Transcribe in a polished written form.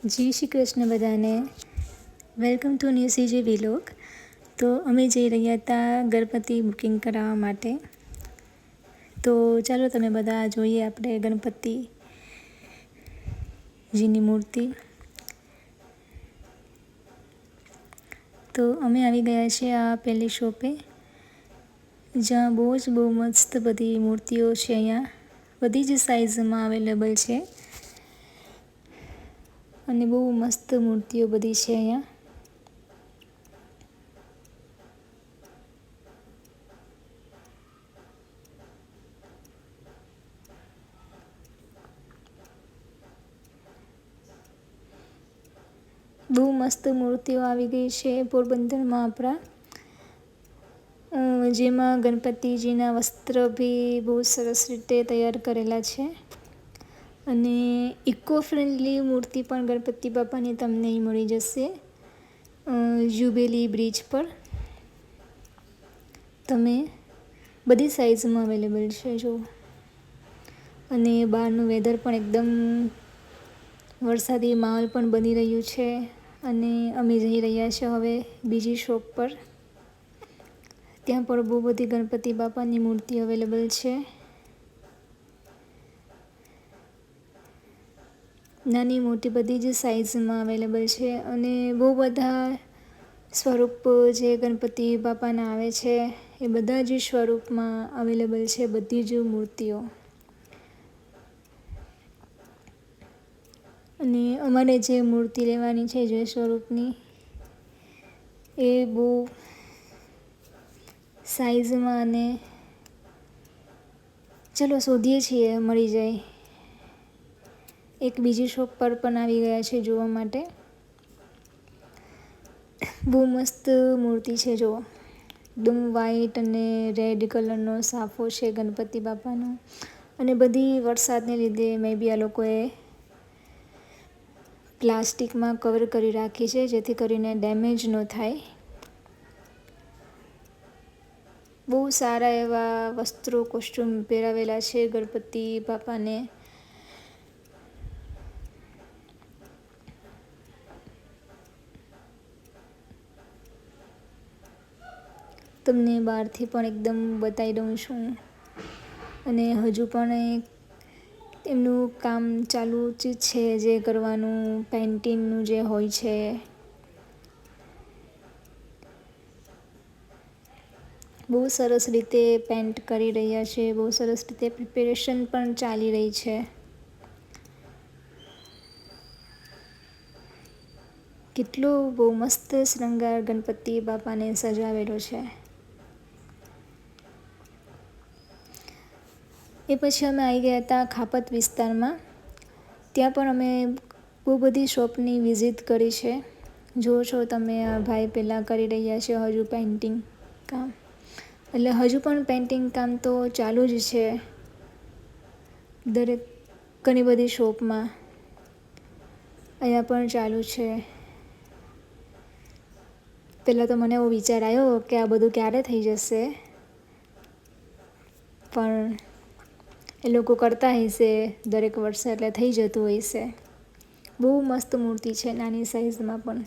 જય શ્રી કૃષ્ણ બધાને. Welcome to new CG vlog. તો અમે જઈ રહ્યા હતા ગણપતિ બુકિંગ કરાવવા માટે. તો ચાલો તમે બધા જોઈએ આપણે ગણપતિજીની મૂર્તિ. તો અમે આવી ગયા છીએ આ પહેલી શોપે, જ્યાં બહુ મસ્ત બધી મૂર્તિઓ છે. અહીંયા બધી જ સાઇઝમાં અવેલેબલ છે અને બહુ મસ્ત મૂર્તિઓ બધી છે અહીંયા. બહુ મસ્ત મૂર્તિઓ આવી ગઈ છે પોરબંદરમાં આપણા, જેમાં ગણપતિજીના વસ્ત્ર બી બહુ સરસ રીતે તૈયાર કરેલા છે. અને ઇકો ફ્રેન્ડલી મૂર્તિ પણ ગણપતિ બાપાની તમને અહીં મળી જશે જુબેલી બ્રિજ પર. તમે બધી સાઇઝમાં અવેલેબલ છે જો. અને બહારનું વેધર પણ એકદમ વરસાદી માહોલ પણ બની રહ્યું છે. અને અમે જઈ રહ્યા છીએ હવે બીજી શોપ પર. ત્યાં પણ બહુ બધી ગણપતિ બાપાની મૂર્તિ અવેલેબલ છે. નાની મોટી બધી જ સાઇઝમાં અવેલેબલ છે. અને બહુ બધા સ્વરૂપ જે ગણપતિ બાપાના આવે છે એ બધા જ સ્વરૂપમાં અવેલેબલ છે બધી જ મૂર્તિઓ. અને અમારે જે મૂર્તિ લેવાની છે જે સ્વરૂપની, એ બહુ સાઇઝમાં અને ચલો શોધીએ છીએ મળી જાય. એક બીજી શોપ પર પણ આવી ગયા છે જોવા માટે. બહુ મસ્ત મૂર્તિ છે જુઓ. એકદમ વ્હાઈટ અને રેડ કલરનો સાફો છે ગણપતિ બાપાનો. અને બધી વરસાદને લીધે મે બી આ લોકોએ પ્લાસ્ટિકમાં કવર કરી રાખી છે જેથી કરીને ડેમેજ ન થાય. બહુ સારા એવા વસ્ત્રો કોસ્ટ્યુમ પહેરાવેલા છે ગણપતિ બાપાને. તમને બહારથી પણ એકદમ બતાવી દઉં છું. અને હજુ પણ એમનું કામ ચાલુ જ છે, જે કરવાનું પેઇન્ટિંગનું જે હોય છે. બહુ સરસ રીતે પેન્ટ કરી રહ્યા છે. બહુ સરસ રીતે પ્રિપેરેશન પણ ચાલી રહી છે. કેટલો બહુ મસ્ત શૃંગાર ગણપતિ બાપાને સજાવેલો છે. એ પછી અમે આવી ગયા હતા ખાપત વિસ્તારમાં. ત્યાં પણ અમે બહુ બધી શોપની વિઝિટ કરી છે. જુઓ છો તમે આ ભાઈ પહેલાં કરી રહ્યા છે હજુ પેઇન્ટિંગ કામ. એટલે હજુ પણ પેઇન્ટિંગ કામ તો ચાલુ જ છે દરેક ઘણી બધી શોપમાં. અહીંયા પણ ચાલુ છે. પહેલાં તો મને એવો વિચાર આવ્યો કે આ બધું ક્યારે થઈ જશે, પણ એ લોકો કરતા હશે દરેક વર્ષે એટલે થઈ જતું હશે. બહુ મસ્ત મૂર્તિ છે નાની સાઇઝમાં પણ.